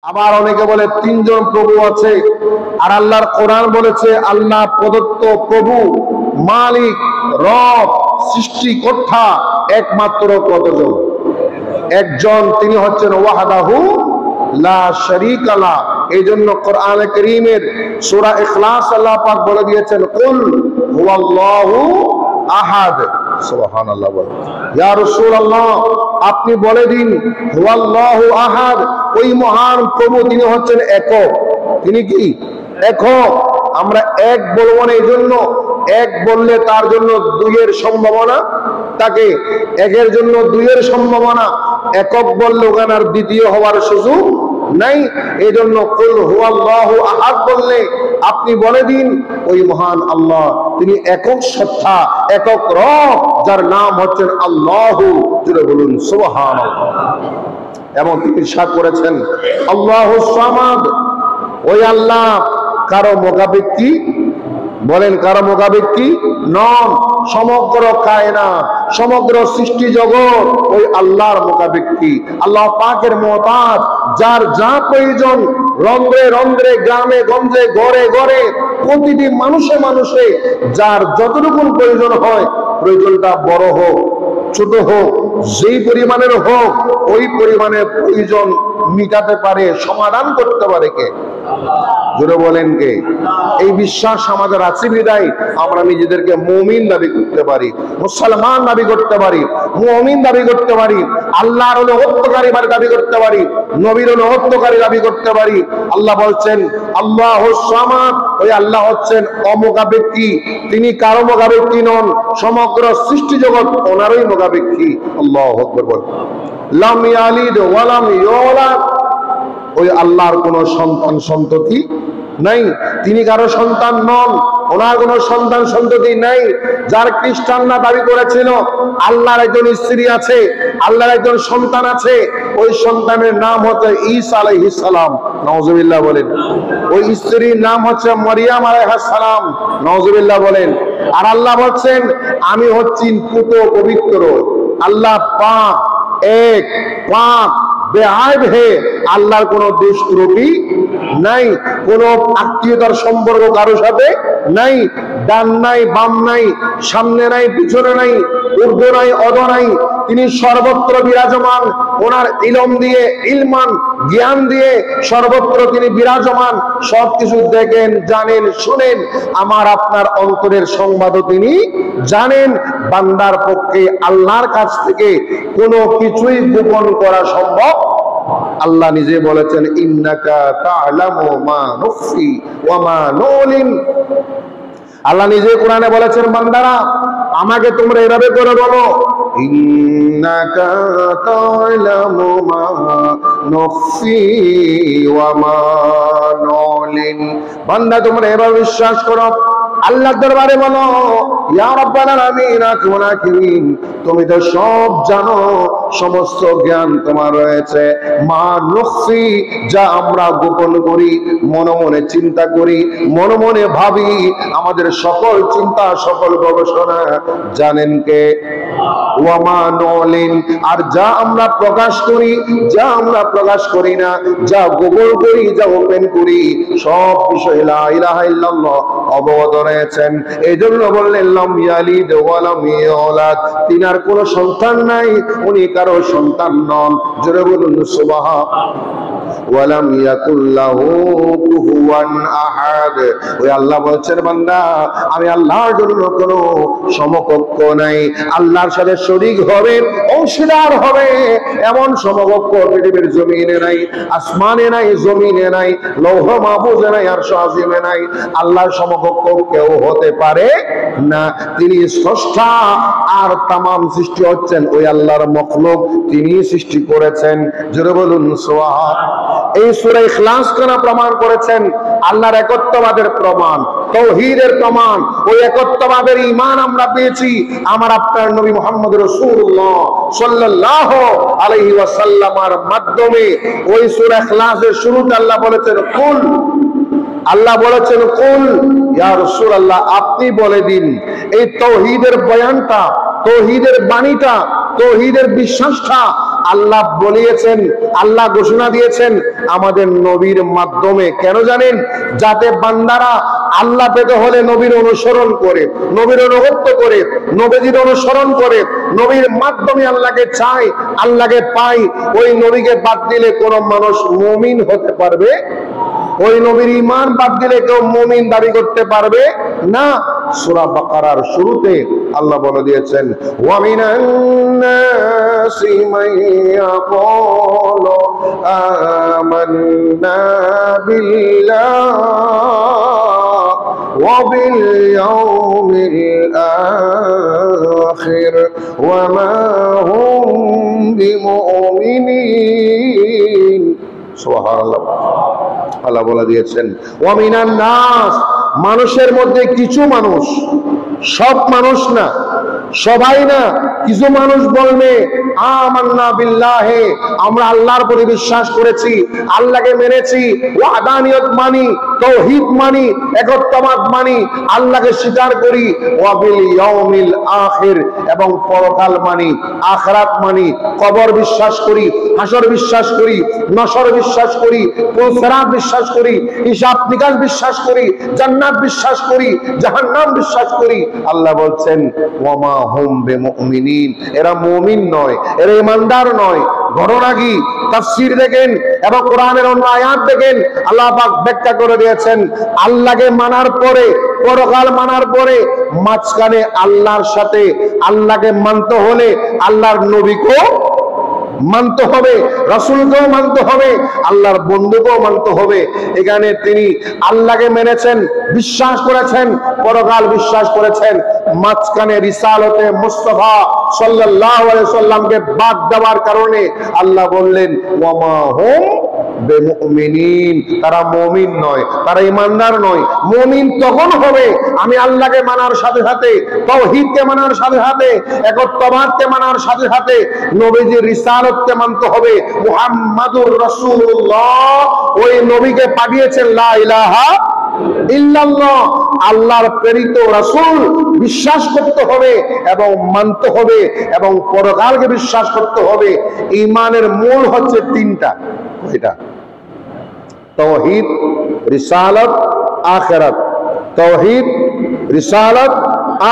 আবার অনেকে বলে তিনজন প্রভু আছে, আর আল্লাহর কোরআন বলেছে আল্লাহ প্রদত্ত প্রভু, মালিক, রব, সৃষ্টিকর্তা একমাত্র কতজন? একজন, তিনি হচ্ছেন ওয়াহদাহু লা শারীকা লা। এই জন্য কোরআনে কারীমের সূরা ইখলাস আল্লাহ পাক বলে দিয়েছেন, কুল হুয়াল্লাহু আহাদ। সুবহানাল্লাহ। বলেন ইয়া রাসূলুল্লাহ, আপনি বলে দিন হুয়াল্লাহু আহাদ, ওই মহান প্রভু তিনি হচ্ছেন একক। তিনি কি একক? আমরা এক বলবো না, এই জন্য এক বললে তার জন্য দুইয়ের সম্ভাবনা থাকে, একের জন্য দুইয়ের সম্ভাবনা, একক বললে ওখানে আর দ্বিতীয় হওয়ার সুযোগ নাই। এই জন্য কুল হুয়াল্লাহু আহাদ বললে আপনি বলে দিন ওই মহান আল্লাহ তিনি একক সত্তা, একক রব, যার নাম হচ্ছেন আল্লাহু। জুড়ে বলুন সুবহানাল্লাহ। এবং তিনি ইরশাদ করেছেন আল্লাহুস সামাদ, ওই আল্লাহ কারো মোকাবিক কি? বলেন কারো মোকাবিক কি নন। সমগ্র কায়নাত, সমগ্র সৃষ্টি জগৎ ওই আল্লাহর মোকাবিক কি? আল্লাহ পাকের মুহতাজ, যার যা প্রয়োজন, রন্ধ্রে রন্ধ্রে, গ্রামে গঞ্জে, ঘরে ঘরে, প্রতিটি মানুষে মানুষে যার যতটুকু প্রয়োজন হয়, প্রয়োজনটা বড় হোক ছোট হোক, যেই পরিমাণের হোক, ওই পরিমাণের প্রয়োজন মিটাতে পারে, সমাধান করতে পারে কে? জোরে বলেন কে? এই বিশ্বাস আমাদের আছে বিদায় আমরা নিজেদেরকে মুমিন দাবি করতে পারি, মুসলমান দাবি করতে পারি, মুমিন দাবি করতে পারি, আল্লাহর অনুগত্যকারী দাবি করতে পারি, নবীর অনুগত্যকারী দাবি করতে পারি। আল্লাহ বলছেন আল্লাহুস সামাদ, ওই আল্লাহ হচ্ছেন অমোকাবেক্ষী, তিনি কারো মোকাবেক্ষী নন, সমগ্র সৃষ্টি জগৎ ওনারই মোকাবেক্ষী। আল্লাহু আকবার। বল লাম ইয়ালিদ ওয়া লাম ইউলাদ, ওই আল্লাহর কোনো সন্তান সন্ততি নাই, তিনি কারো সন্তান নন, ওনার কোনো সন্তান সন্ততি নাই। যার খ্রিস্টানরা দাবি করেছিল আল্লাহর একজন স্ত্রী আছে, আল্লাহর একজন সন্তান আছে, ওই সন্তানের নাম হচ্ছে ঈসা আলাইহিস সালাম। নাউজুবিল্লাহ বলেন। ওই স্ত্রীর নাম হচ্ছে মারিয়াম আলাইহিস সালাম। নাউজুবিল্লাহ বলেন। আর আল্লাহ বলছেন আমি হচ্ছি পুত পবিত্র, আল্লাহ পাক, এক পাক, বেআইব হে, আল্লাহর কোন দোষ ত্রুটি নাই, কোন আত্মীয়তার সম্পর্ক কারো সাথে নাই, ডান নাই বাম নাই, সামনে নাই পিছনে নাই, ঊর্ধ্ব নাই অধ নাই, তিনি সর্বত্র বিরাজমান। ওনার ইলম দিয়ে, ইলমান জ্ঞান দিয়ে সর্বত্র তিনি বিরাজমান, সবকিছু দেখেন, জানেন, শুনেন। আমার আপনার অন্তরের সংবাদও তিনি জানেন। বান্দার পক্ষে আল্লাহর কাছ থেকে কোনো কিছুই গোপন করা সম্ভব। আল্লাহ নিজে বলেছেন ইন্নাকা তা'লামু মা নুখফি ওয়া মা নুলিন। আল্লাহ নিজে কোরআনে বলেছেন বান্দারা আমাকে তোমরা এভাবে করে বলো, ইন্নাকা তা'লামু মা নুখফি ওয়া মা নুলিন। বান্দা তোমরা এভাবে বিশ্বাস করো, আল্লাহর দরবারে বলো ইয়া রাব্বানা আমিন আকুনাকিন, তুমি তো সব জানো, সমস্ত জ্ঞান তোমার রয়েছে। মা নুখফি, যা আমরা গোপন করি, মনে মনে চিন্তা করি, মনে মনে ভাবি, আমাদের সকল চিন্তা সকল গবেষণা জানেন কে? ওয়া মা নুলিন, আর যা আমরা প্রকাশ করি, যা আমরা প্রকাশ করি না, যা গোপন করি, যা ওপেন করি, সব বিষয় লা ইলাহা ইল্লাল্লাহ অবগত রয়েছেন। এই জন্য বললেন লাম ইয়ালিদ ওয়া লাম ইউলাদ, তিনার কোনো সন্তান নাই, উনি কারো সন্তান নন। জোরে বলুন সুবহানাল্লাহ। ওয়ালাম ইয়াকুল লাহু কুফুয়ান আহাদ, ওই আল্লাহ বলছেন বান্দা আমি আল্লাহর জন্য কোনো সমকক্ষ নাই, আল্লাহর সাথে শরীক হবে, অংশীদার হবে এমন সমকক্ষ পৃথিবীর জমিনে নাই, আসমানে নাই, জমিনে নাই, লৌহ মাহফুজে নাই, আরশ আজিমে নাই। আল্লাহর সমকক্ষ কেউ হতে পারে না। তিনি স্রষ্টা, আর তামাম সৃষ্টি হচ্ছেন ওই আল্লাহর মখলুক, তিনি সৃষ্টি করেছেন। জোরে বলুন সুবহানাল্লাহ। এই সূরা ইখলাস কেন প্রমাণ করেছেন? আল্লাহর একত্ববাদের প্রমাণ, তাওহীদের প্রমাণ। ওই একত্ববাদের ঈমান আমরা পেয়েছি আমার আপনার নবী মুহাম্মদ রাসূলুল্লাহ সাল্লাল্লাহু আলাইহি ওয়াসাল্লামের মাধ্যমে। ওই সূরা ইখলাসের শুরুতে আল্লাহ বলেছেন কুল, আল্লাহ বলেছেন কুল ইয়া রাসূলুল্লাহ, আপনি বলে দিন। এই তাওহীদের বয়ানটা, তাওহীদের বাণীটা, তাওহীদের বিশ্বাসটা আল্লাহ বলিয়েছেন, আল্লাহ ঘোষণা দিয়েছেন আমাদের নবীর মাধ্যমে। কেন জানেন? যাতে বান্দারা আল্লাহ পেতে হলে নবীর অনুসরণ করে, নবীর অনুগত্য করে, নবীজির অনুসরণ করে, নবীর মাধ্যমে আল্লাহকে চায়, আল্লাহকে পাই। ওই নবীকে বাদ দিলে কোন মানুষ মুমিন হতে পারবে? ওই নবীর ঈমান বাদ দিলে কেউ মুমিন দাবি করতে পারবে না। সূরা বাকারার শুরুতে আল্লাহ বলে দিয়েছেন, ওয়া মিনান নাসি মান ইয়াকুলু আমান্না বিল্লাহি ওয়া বিল ইয়াউমিল আখির ওয়া মা হুম বিমুমিনিন। সুবহানাল্লাহ। আল্লাহ বলে দিয়েছেন, ওয়া মিনান নাস, মানুষের মধ্যে কিছু মানুষ, সব মানুষ না, সবাই না, কিছু মানুষ বলবে আমান্না বিল্লাহি, আমরা আল্লাহর প্রতি বিশ্বাস করেছি, আল্লাহকে মেনেছি, ওয়াহদানিয়ত মানি, তাওহীদ মানি, একত্ববাদ মানি, আল্লাহকে স্বীকার করি, ওয়া বিল ইয়াউমিল আখির, এবং পরকাল মানি, আখিরাত মানি, কবর বিশ্বাস করি, হাসর বিশ্বাস করি, নসর বিশ্বাস করি, পুলসিরাত বিশ্বাস করি, হিসাব নিকাশ বিশ্বাস করি, জান্নাত বিশ্বাস করি, জাহান্নাম বিশ্বাস করি। আল্লাহ বলছেন ওয়া মা হুম বিমুমিনিন, এরা মুমিন নয়, এরা ঈমানদার নয়। ঘটনা কি? তাফসীর দেখেন এবং কোরআনের অন্য আয়াত দেখেন, আল্লাহ পাক ব্যাখ্যা করে দিয়েছেন আল্লাহকে মানার পরে, পরকাল মানার পরে মাঝখানে আল্লাহর সাথে আল্লাহকে মানতে হলে আল্লাহর নবীকেও মানতে হবে, রাসূলকেও মানতে হবে, আল্লাহর বন্ধুকেও মানতে হবে। এখানে তিনি আল্লাহকে মেনেছেন, বিশ্বাস করেছেন, পরকাল বিশ্বাস করেছেন, মাঝখানে রিসালতে মুস্তাফা সাল্লাল্লাহু আলাইহি সাল্লামকে বাদ দেওয়ার কারণে আল্লাহ বললেন ওয়া মা হুম বিমুমিনিন, তারা মুমিন নয়, তারা ঈমানদার নয়। মুমিন তখন হবে আমি আল্লাহকে মানার সাথে সাথে, তাওহীদকে মানার সাথে সাথে, একত্ববাদকে মানার সাথে সাথে নবীজির রিসালাতকে মানতে হবে। মুহাম্মাদুর রাসূলুল্লাহ, ওই নবীকে পাঠিয়েছেন লা ইলাহা ইল্লাল্লাহ, আল্লাহর প্রেরিত রাসূল বিশ্বাস করতে হবে এবং মানতে হবে এবং পরকালকে বিশ্বাস করতে হবে। ঈমানের মূল হচ্ছে তিনটা, এটা তাওহীদ, রিসালাত, আখিরাত। তাওহীদ, রিসালাত,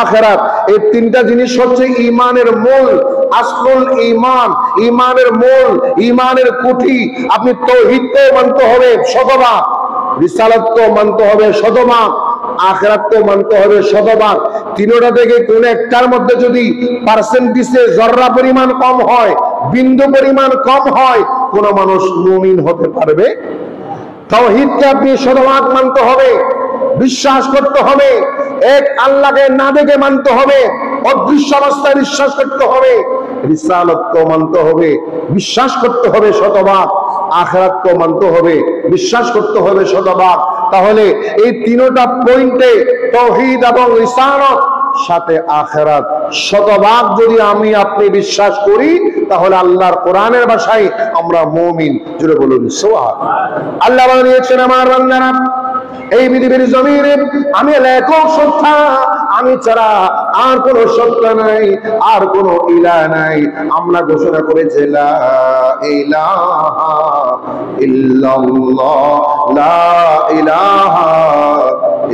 আখিরাত, এই তিনটা জিনিস হচ্ছে ঈমানের মূল, আসলুল ঈমান, ঈমানের মূল, ঈমানের কুঠি। আপনি তাওহীদকেও মানতে হবে শতভাগ, রিসালাতকেও মানতে হবে শতভাগ, আখিরাতকেও মানতে হবে শতভাগ। তিনটা থেকে কোন একটার মধ্যে যদি পার্সেন্টেজে জররা পরিমাণ কম হয়, বিন্দু পরিমাণ কম হয়, কোন মানুষ মুমিন হতে পারবে? তাওহীদকে আপনি শতভাগ মানতে হবে, বিশ্বাস করতে হবে, এক আল্লাহকে না দেখে মানতে হবে, অদৃশ্য অবস্থায় বিশ্বাস করতে হবে, রিসালাতকেও মানতে হবে, বিশ্বাস করতে হবে শতভাগ, আখিরাতকেও মানতে হবে, বিশ্বাস করতে হবে শতভাগ। তাহলে এই তিনটা পয়েন্টে তাওহীদ এবং রিসালাত সাথে আখিরাত শতভাগ যদি আমি আপনি বিশ্বাস করি, তাহলে আল্লাহর কোরআনের ভাষায় আমরা মুমিন। জুড়ে বলুন সুবহানাল্লাহ। আল্লাহ বলেছেন আমার বান্দারা, এই পৃথিবীর জমিনে আমি একক সত্তা, আমি ছাড়া আর কোন সত্তা নাই, আর কোন ইলাহ নাই। আমরা ঘোষণা করেছি লা ইলাহা ইল্লাল্লাহ, লা ইলাহা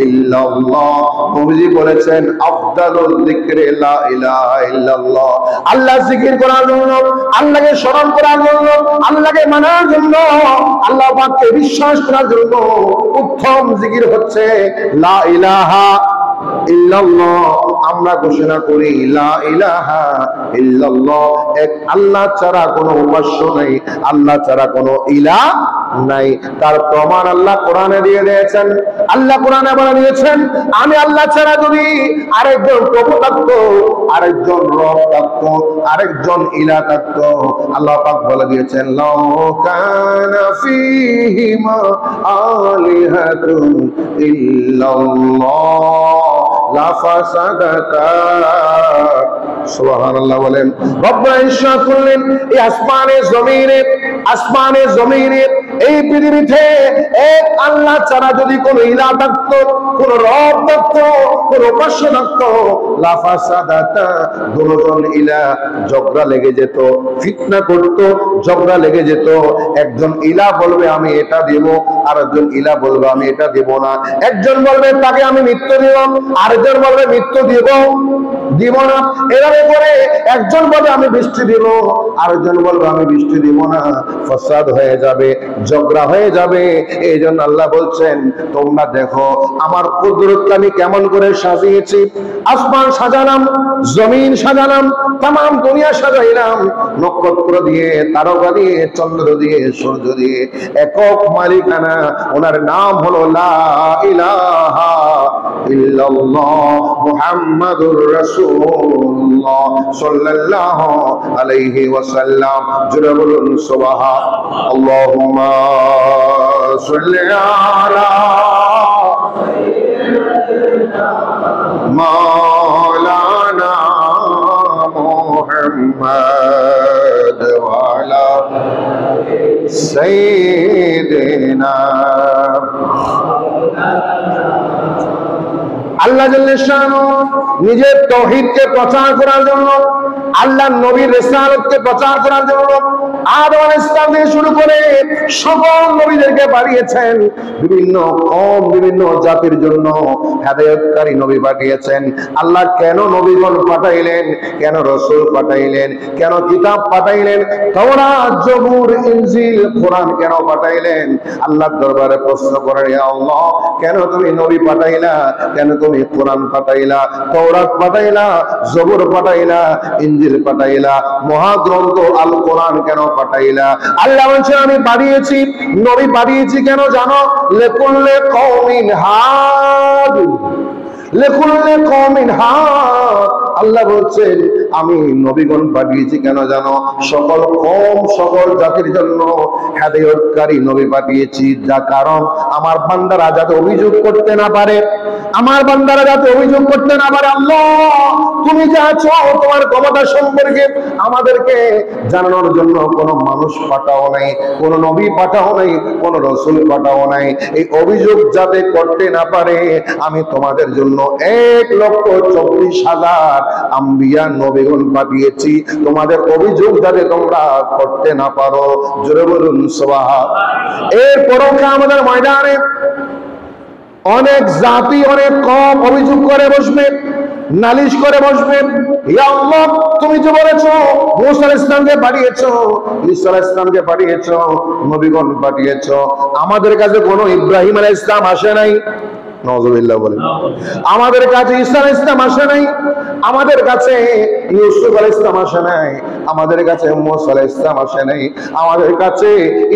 ইল্লাল্লাহ। নবীজি বলেছেন আফদালুল যিকরি লা ইলাহা ইল্লাল্লাহ। আল্লাহ জিকির করার জন্য, আল্লাহকে স্মরণ করার জন্য, আল্লাহকে মানার জন্য, আল্লাহ পাককে বিশ্বাস করার জন্য উত্তম জিকির হচ্ছে লা ইলাহা ইল্লাল্লাহ। আমরা ঘোষণা করি লা ইলাহা ইল্লাল্লাহ, এক আল্লাহ ছাড়া কোনো উপাস্য নাই, আল্লাহ ছাড়া কোনো ইলাহ নাই। তার প্রমাণ আল্লাহ কোরআনে দিয়ে দিয়েছেন। আল্লাহ কোরআনে বলে দিয়েছেন আমি আল্লাহ ছাড়া যদি আরেকজন প্রভু থাকতো, আরেকজন রব থাকতো, আরেকজন ইলাহ থাকতো, আল্লাহ পাক বলে দিয়েছেন লাউ কানা ফীহিমা আলিহাতুন ইল্লাল্লাহ লাফাসাদাতা। সুবহানাল্লাহ বলেন। রব্বুল ইজ্জত বললেন এই আসমানে জমিনে আসমানে জমিনে এই পৃথিবীতে এক আল্লাহ ছাড়া যদি কোন ইলাহ থাকতো, কোন রব থাকতো, কোন উপাস্য থাকতো, লাফাসাদাতা, দুজন ইলাহ ঝগড়া লেগে যেত, ফিতনা করতো, ঝগড়া লেগে যেত। একজন ইলাহ বলবে আমি এটা দেব, আরেকজন ইলাহ বলবে আমি এটা দেব না। একজন বলবে তাকে আমি মৃত্যু দিব, আরেকজন বলবে মৃত্যু দিব না। এভাবে করে একজন বলবে আমি বৃষ্টি দিব, আরেকজন বলবে আমি বৃষ্টি দিব না। ফাসাদ হয়ে যাবে, ঝগড়া হয়ে যাবে। এই জন্য আল্লাহ বলছেন তোমরা দেখো আমার কুদরত আমি কেমন করে সাজিয়েছি। আসমান সাজালাম, জমিন সাজালাম, তামাম দুনিয়া সাজাইলাম, নক্ষত্র দিয়ে, তারকা দিয়ে, চন্দ্র দিয়ে, সূর্য দিয়ে। একক মালিকানা, ওনার নাম হলো লা ইলাহা ইল্লাল্লাহ মুহাম্মাদুর রাসূলুল্লাহ সাল্লাল্লাহু আলাইহি ওয়াসাল্লাম। জোরে বলুন সুবহান আল্লাহুম্মা সাল্লি আলা মাওলানা মুহাম্মাদ ওয়া আলা সাইয়্যিদিনা। আল্লাহ জাল্লা শানু নিজের তাওহীদকে প্রচার করার জন্য, আল্লাহর নবীর রিসালাতকে প্রচার করার জন্য আদম আলাইহিস সালাম থেকে শুরু করে সকল নবীদেরকে পাঠিয়েছেন। বিভিন্ন কওম, বিভিন্ন জাতির জন্য হেদায়েতকারী নবী পাঠিয়েছেন। আল্লাহ কেন নবীগণ পাঠাইলেন, কেন রাসূল পাঠাইলেন, কেন কিতাব পাঠাইলেন, তাওরাত, জবুর, ইনজিল, কোরআন কেন পাঠাইলেন? আল্লাহর দরবারে প্রশ্ন করেন, ইয়া আল্লাহ কেন তুমি নবী পাঠাইলা, কেন তুমি কোরআন পাঠাইলা, তাওরাত পাঠাইলা, জবুর পাঠাইলা, ইনজিল পাঠাইলা, মহাগ্রন্থ আল কোরআন কেন পাঠাইলা? আল্লাহ বলছেন আমি পাঠিয়েছি, নবী পাঠিয়েছি কেন জানো? লিকুল্লি কওমিন হাদ, লিকুল্লি কওমিন হাদ। আল্লাহ বলছেন আমি নবীগণ পাঠিয়েছি কেন জানো? সকল কওম, সকল জাতির জন্য হেদায়েতকারী নবী পাঠিয়েছি। যা কারণ আমার বান্দারা যাতে অভিযোগ করতে না পারে, আমার বান্দারা যাতে অভিযোগ করতে না পারে, আল্লাহ তুমি যা চাও তোমার ক্ষমতা সম্পর্কে আমাদেরকে জানানোর জন্য কোনো মানুষ পাঠাও নাই, কোনো নবী পাঠাও নাই, কোনো রাসূল পাঠাও নাই। এই অভিযোগ যাতে করতে না পারে আমি তোমাদের জন্য 1,24,000 আম্বিয়া নবীগণ পাঠিয়েছি, তোমাদের অভিযোগ যাতে তোমরা করতে না পারো। জোরে বলুন সুবহান। এরপরও কিয়ামতের ময়দানে অনেক জাতি, অনেক কওম অভিযোগ করে বসবে, নালিশ করে বসবে, ইয়া আল্লাহ তুমি যে বলেছো মুসা আলাইহিস সালামকে পাঠিয়েছো, ঈসা আলাইহিস সালামকে পাঠিয়েছো, নবীগণ পাঠিয়েছো, আমাদের কাছে কোনো ইব্রাহিম আলাইহিস সালাম আসে নাই। নাউযুবিল্লাহ বলেন। আমাদের কাছে ঈসা আলাইহিস সালাম আসে নাই, আমাদের কাছে ইউসুফ আলাইহিস সালাম আসে নাই, আমাদের কাছে মুসা আলাইহিস সালাম আসে নাই, আমাদের কাছে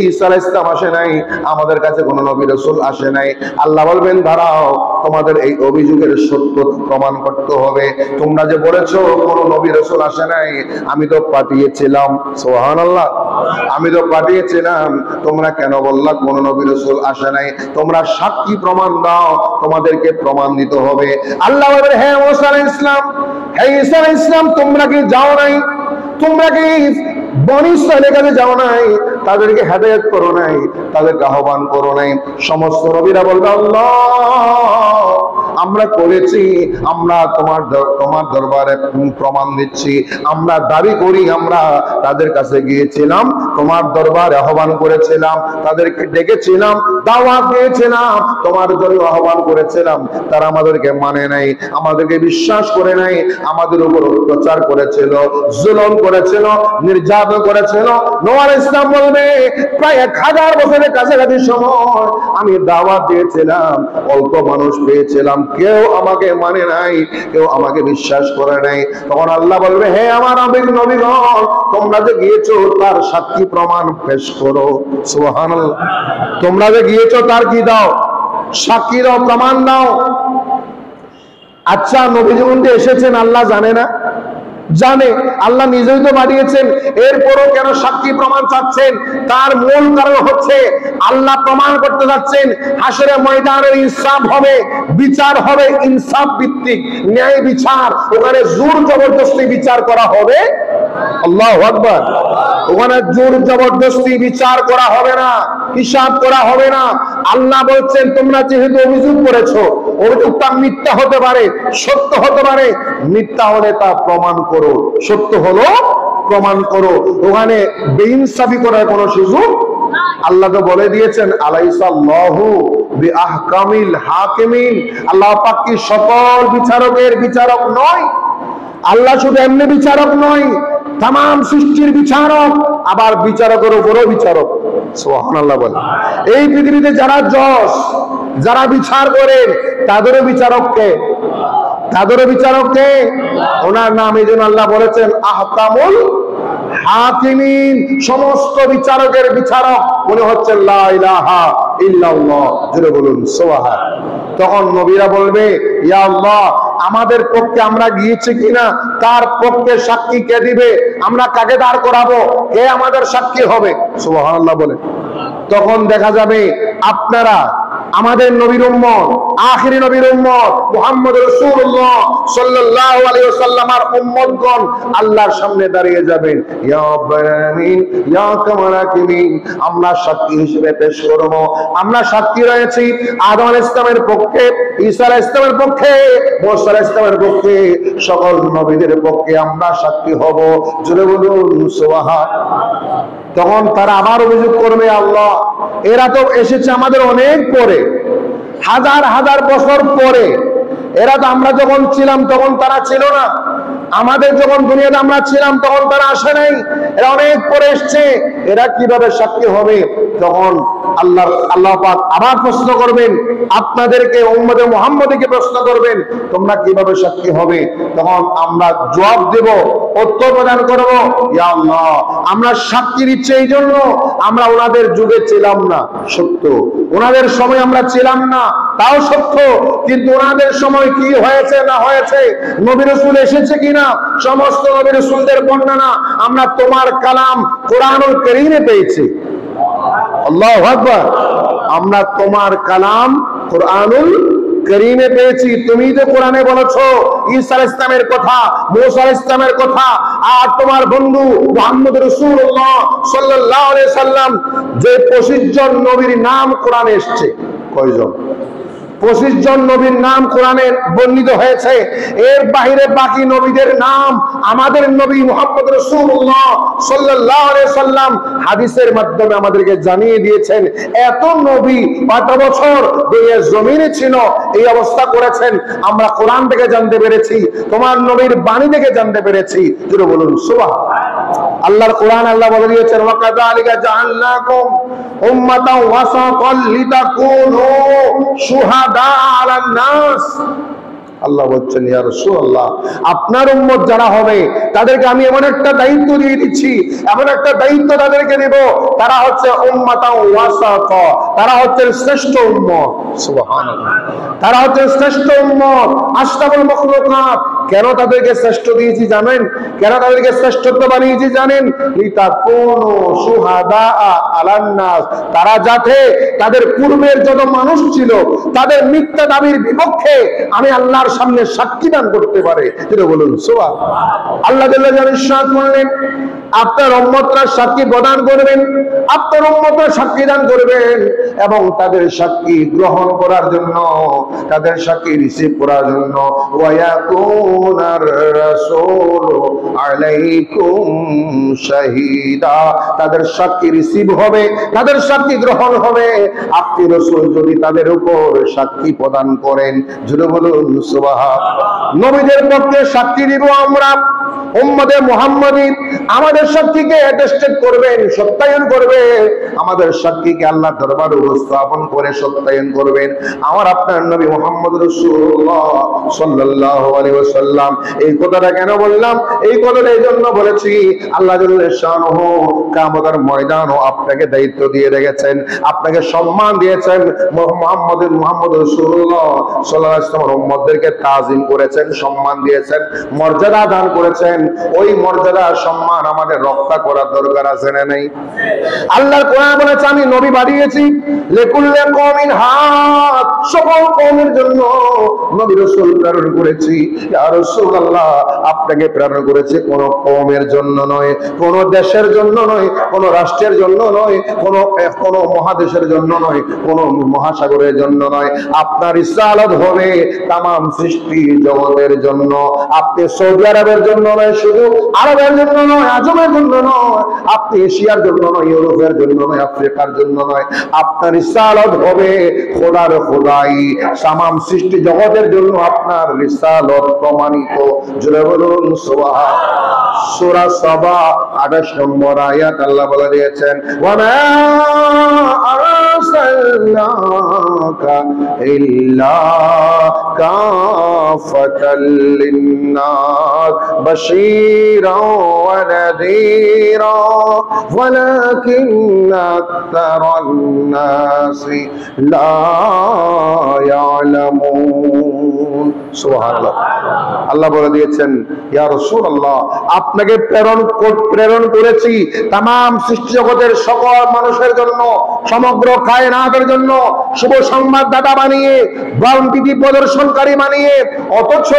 ঈসা আলাইহিস সালাম আসে নাই, আমাদের কাছে কোনো নবী রাসূল আসে নাই। আল্লাহ বলবেন দাঁড়াও, তোমাদের এই অভিযোগের সত্যতা প্রমাণ করতে হবে। তোমরা যে বলেছো কোনো নবী রাসূল আসে নাই, আমি তো পাঠিয়েছিলাম। সুবহানাল্লাহ, আমি তো পাঠিয়েছিলাম, তোমরা কেন বললা কোনো নবী রাসূল আসে নাই? তোমরা সাক্ষী প্রমাণ দাও, তোমাদেরকে প্রমাণ দিতে হবে। আল্লাহ বলেন হে মুসা আলাইহিস সালাম, হে ঈসা আলাইহিস সালাম, তোমরা কি যাও নাই? তোমরা কি বনি ইসরাইলের কাছে যাও নাই? তাদেরকে হেদায়েত করো নাই, তাদেরকে আহ্বান করো নাই? সমস্ত নবীরা বলবে আল্লাহ আমরা করেছি, আমরা তোমার দরবারে প্রমাণ দিচ্ছি, আমরা দাবি করি আমরা তাদের কাছে গিয়েছিলাম, তোমার দরবারে আহ্বান করেছিলাম, তাদেরকে ডেকেছিলাম, দাওয়াত দিয়েছিলাম, তোমার জন্য আহ্বান করেছিলাম, তারা আমাদেরকে মানে নাই, আমাদেরকে বিশ্বাস করে নাই, আমাদের উপর অত্যাচার করেছিল, জুলুম করেছিল, নির্যাতন করেছিল। নূহ আলাইহিস সালাম বলবে প্রায় 1000 বছরের কাছাকাছি সময় আমি দাওয়াত দিয়েছিলাম, অল্প মানুষ পেয়েছিলাম, কেউ আমাকে মানে নাই, কেউ আমাকে বিশ্বাস করে নাই। তখন আল্লাহ বলবে হে আমার নবীগণ, তোমরা যে গিয়েছো তার সাক্ষী প্রমাণ পেশ করো। সুবহানাল্লাহ, তোমরা যে গিয়েছো তার কি দাও? সাক্ষী দাও, প্রমাণ দাও। আচ্ছা নবী যখন এসেছেন আল্লাহ জানে না? জানে, আল্লাহ নিজেই তো পাঠিয়েছেন, এরপরও কেন সাক্ষী প্রমাণ চাচ্ছেন? তার মূল কারণ হচ্ছে আল্লাহ প্রমাণ করতে যাচ্ছেন হাসরে ময়দানের ইনসাফ হবে, বিচার হবে ইনসাফ ভিত্তিক, ন্যায় বিচার। ওখানে জোর জবরদস্তি বিচার করা হবে। আল্লাহু আকবার। ওখানে জোর জবরদস্তি বিচার করা হবে না, হিসাব করা হবে না। আল্লাহ বলছেন তোমরা যেহেতু অভিযোগ করেছো, অভিযোগটা মিথ্যা হতে পারে, সত্য হতে পারে, মিথ্যা হলে তা প্রমাণ করো, সত্য হলো প্রমাণ করো। ওখানে বেইনসাফি করার কোনো সুযোগ আল্লাহ তো বলে দিয়েছেন আলাইসাল্লাহু বিআহকামিল হাকিমিন, আল্লাহ পাক কি সকল বিচারকের বিচারক নয়? আল্লাহ শুধু এমনি বিচারক নয়, তামাম সৃষ্টির বিচারক, আবার বিচারকের উপরও বিচারক। সুবহানাল্লাহ বলে। এই পৃথিবীতে যারা জজ, যারা বিচার করেন, তাদেরও বিচারককে, তাদেরও বিচারককে ওনার নাম। এই জন্য আল্লাহ বলেছেন আহকামুল হাকিমিন, সমস্ত বিচারকের বিচারক উনি হচ্ছেন লা ইলাহা ইল্লাল্লাহ। জোরে বলুন সুবহান। তখন নবীরা বলবে ইয়া আল্লাহ, আমাদের পক্ষে আমরা গিয়েছি কিনা তার পক্ষে সাক্ষী কে দিবে? আমরা কাকে দাঁড় করাবো? কে আমাদের সাক্ষী হবে? সুবহানাল্লাহ বলে। তখন দেখা যাবে আপনারা আমাদের নবীর উম্মত, আখিরি নবীর উম্মত মুহাম্মদ রাসূলুল্লাহ সাল্লাল্লাহু আলাইহি ওয়াসাল্লামের উম্মতগণ আল্লাহর সামনে দাঁড়িয়ে যাবেন। ইয়া রাব্বানি ইয়া কামারাকিমিন, আমরা সাক্ষী হিসেবে পেশ করব। আমরা সাক্ষী রয়েছি আদম আলাইহিস সালামের পক্ষে, ঈসা আলাইহিস সালামের পক্ষে, মুসা আলাইহিস সালামের পক্ষে, সকল নবীদের পক্ষে আমরা সাক্ষী হব। জোরে বলুন সুবহান। তখন তারা আবার অভিযোগ করবে আল্লাহ, এরা তো এসেছে আমাদের অনেক পরে, হাজার হাজার বছর পরে। এরা তো আমরা যখন ছিলাম তখন তারা ছিল না, আমাদের যখন দুনিয়াতে আমরা ছিলাম তখন তারা আসে নাই, এরা অনেক পরে এসছে, এরা কিভাবে সাক্ষী হবে? তখন আল্লাহ পাক আবার প্রশ্ন করবেন আপনাদেরকে, উম্মতে মুহাম্মদীকে প্রশ্ন করবেন তোমরা কিভাবে সাক্ষী হবে? তখন আমরা জবাব দেব, উত্তর প্রদান করব, ইয়া আল্লাহ, আমরা সাক্ষী দিচ্ছি এই জন্য আমরা ওনাদের যুগে ছিলাম না, সত্য। ওনাদের সময় আমরা ছিলাম না, তাও সত্য। কিন্তু ওনাদের সময় কি হয়েছে না হয়েছে, নবী রাসূল এসেছে কিনা, সমস্ত নবী রাসূলদের বর্ণনা আমরা তোমার কালাম কোরআনুল কারীমে পেয়েছি। আল্লাহু আকবার। আমরা তোমার কালাম কোরআনুল কারীমে পেয়েছি। তুমি যে কোরআনে বলেছো ঈসা আলাইহিস সালামের কথা, মুসা আলাইহিস সালামের কথা, আর তোমার বন্ধু মুহাম্মদ রাসূলুল্লাহ সাল্লাল্লাহু আলাইহি সাল্লাম যে 25 জন নবীর নাম কোরআনে এসেছে, কয়জন? 25 জন নবীর নাম কোরআনে বর্ণিত হয়েছে। এর বাইরে বাকি নবীদের নাম আমাদের নবী মুহাম্মদ রাসূলুল্লাহ সাল্লাল্লাহু আলাইহি সাল্লাম হাদিসের মাধ্যমে আমাদেরকে জানিয়ে দিয়েছেন। এত নবী কত বছর দুনিয়ার জমিনে ছিল, এই অবস্থা করেছেন, আমরা কোরআন থেকে জানতে পেরেছি, তোমার নবীর বাণী থেকে জানতে পেরেছি। জোরে বলুন সুবহান। আল্লাহর কোরআন আল্লাহ বলে দিয়েছেন ওয়া কাযালিকা জাআলনাকুম উম্মাতান ওয়াসাতান লিতাকুনু শুহাদা আলান নাস। আল্লাহ বলছেন ইয়া রাসূলুল্লাহ, আপনার উম্মত যারা হবে তাদেরকে আমি এমন একটা দায়িত্ব দিয়ে দিচ্ছি, এমন একটা দায়িত্ব তাদেরকে দেব, তারা হচ্ছে উম্মাতান ওয়াসাতা, তারা হচ্ছে শ্রেষ্ঠ উম্মত। সুবহানাল্লাহ। তারা হচ্ছে শ্রেষ্ঠ উম্মত, আশরাফুল মাখলুকাত। কেন তাদেরকে শ্রেষ্ঠ দিয়েছি জানেন? কেন তাদেরকে শ্রেষ্ঠত্ব বানিয়েছি জানেন? লিতাকুনু শুহাদা আলান নাস, তারা যাতে তাদের পূর্বের যত মানুষ ছিল তাদের মিথ্যা দাবির বিপক্ষে আমি আল্লাহর সামনে সাক্ষী দান করতে পারে। যেটা বলুন সুবহানাল্লাহ। আল্লাহ জাল্লা জালালুহু ইরশাদ করলেন আপনার উম্মতরা সাক্ষী প্রদান করবেন, আপনার উম্মতরা সাক্ষী দান করবেন, এবং তাদের সাক্ষী গ্রহণ করার জন্য, তাদের সাক্ষী রিসিভ করার জন্য ওয়ায়াকুনার রাসূলু আলাইকুম শাহীদা, তাদের সাক্ষী রিসিভ হবে, তাদের সাক্ষী গ্রহণ হবে আপনি রাসূল যদি তাদের উপর সাক্ষী প্রদান করেন। জোরে বলুন সুবহানাল্লাহ। নবীদের পক্ষে সাক্ষী দিব আমরা, উম্মতে মুহাম্মাদী আমাদের সাক্ষীকে অ্যাটেস্টেড করবেন, সত্যায়ন করবে, আমাদের সাক্ষীকে আল্লাহ দরবারে উপস্থাপন করে সত্যায়ন করবেন আমার আপনার নবী মুহাম্মদ রাসূলুল্লাহ সাল্লাল্লাহু আলাইহি ওয়াসাল্লাম। এই কথাটা কেন বললাম? এই কথাটা এই জন্য বলেছি, আল্লাহ জাল্লা শানুহু কিয়ামতের ময়দানও আপনাকে দায়িত্ব দিয়ে রেখেছেন, আপনাকে সম্মান দিয়েছেন। মুহাম্মদ রাসূলুল্লাহ সাল্লাল্লাহু আলাইহি ওয়াসাল্লাম উম্মতদেরকে তাজিম করেছেন, সম্মান দিয়েছেন, মর্যাদা দান করেছেন। দিয়েছেন, ওই মর্যাদা সম্মান আমাদের রক্ষা করার দরকার আছে না নাই? আল্লাহর কোরআন বলেছে আমি নবী পাঠিয়েছি লিকুল্লি কওমিন হাদ, সকল কওমের জন্য নবী রাসূল প্রেরণ করেছি। ইয়া রাসূলুল্লাহ, আপনাকে প্রেরণ করেছি কোন কওমের জন্য নয়, কোন দেশের জন্য নয়, কোন রাষ্ট্রের জন্য নয়, কোন মহাদেশের জন্য নয়, কোন মহাসাগরের জন্য নয়। আপনার রিসালাত হবে তামাম সৃষ্টি জগতের জন্য। আপনি সৌদি আরবের জন্য নয়, শুধু আরবের জন্য নয়, আজমের জন্য নয়, আপনি এশিয়ার জন্য নয়, ইউরোপের জন্য নয়, আফ্রিকার জন্য নয়। আপনার রিসালাত হবে খোদার খোদাই তামাম সৃষ্টি জগতের জন্য আপনার রিসালাত প্রমাণিত। জোরে বলুন সুবহানাল্লাহ। সূরা সাবা 28 নম্বর আয়াত আল্লাহ বলে দিয়েছেন ওয়া মা আরসালনাকা ইল্লা কাফাতাল লিন্নাস বাশীরাও ওয়া নাযীরা ওয়ালাকিন্না আকতারান নাসি লা ইয়ালামুন। সুবহানাল্লাহ। আল্লাহ বলে দিয়েছেন ইয়া রাসূলুল্লাহ, আপনাকে প্রেরণ করেছি তামাম সৃষ্টি জগতের সকল মানুষের জন্য, সমগ্র কায়নাতের জন্য শুভ সংবাদদাতা বানিয়ে, বাউন্ডিটি প্রদর্শনকারী বানিয়ে। অথচ